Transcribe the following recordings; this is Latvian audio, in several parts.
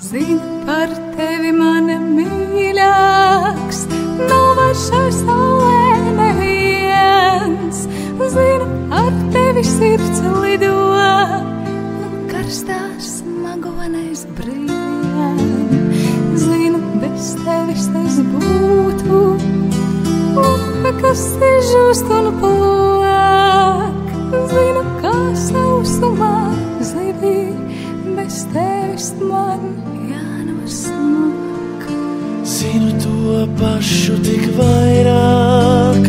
Zinu par tevi, man mīļāks, nav vairs šai saulē neviens. Zinu, ar tevi sirds lido, un karstā smagonais brīvien. Zinu, bez tevis es būtu, kas žūst un plāk. Zinu, kā sausumā zivī, bez tevis man jānosmāk. Zinu to pašu tik vairāk,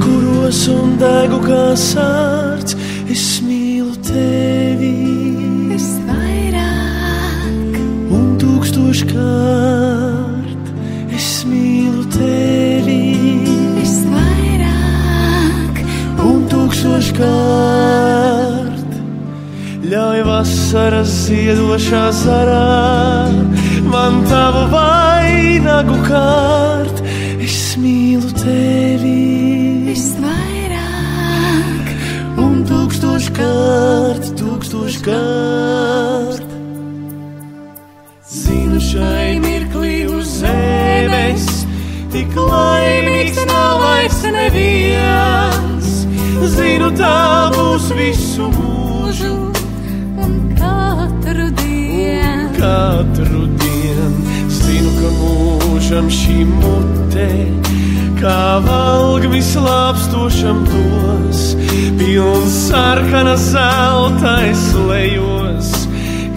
kuros un degu kā sārts. Es mīlu tevi visvairāk, un tūkstoškārt. Es mīlu tevi visvairāk, un tūkstoškārt. Ļauj vasaras ziedošā zarā man tavu vainagu kārt. Es mīlu tevi visvairāk, un tūkstoškārt, tūkstoškārt. Zinu šai mirklī uz zemes, tik laimīgs nav vairs neviens. Zinu, tā būs visu mūžu, katru dienu. Zinu, ka mūžam šī mute, kā valgmis lāpstošam dos, pilns sarkana zelta es lejos,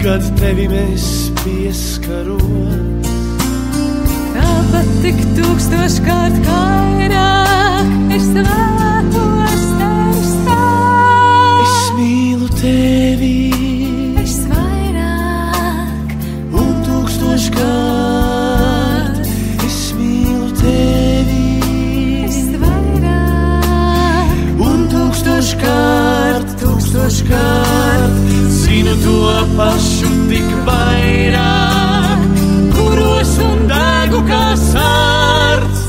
kad tevi mēs pieskaros. Tāpat tik tūkstoškārt vairāk es vēlos tevi stāt. Es mīlu tevi visvairāk, es mīlu tevi visvairāk, un tūkstoškārt, tūkstoškārt. Zinu to pašu tik vairāk, kuros un degu kā sārts.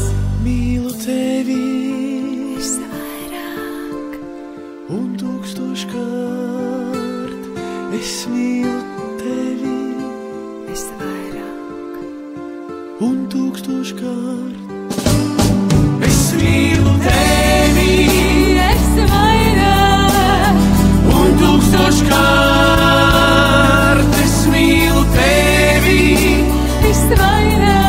Mīlu tevi visvairāk, un tūkstoškārt. Es mīlu tevi un tūkstoškārt. Es mīlu tevi visvairāk, un tūkstoškārt. Es mīlu tevi visvairāk.